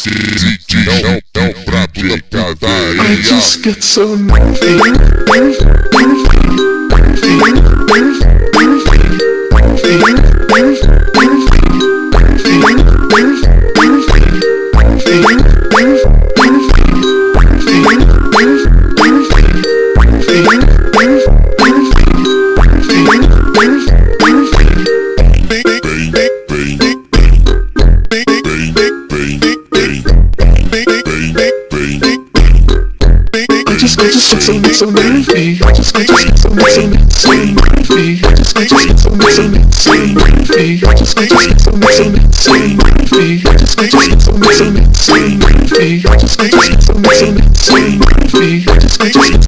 não pra picadaria. I just get so nervy. I just get so nervy. I just get so nervy. I just get so nervy. I just get so nervy. I just get so nervy. I just get so nervy.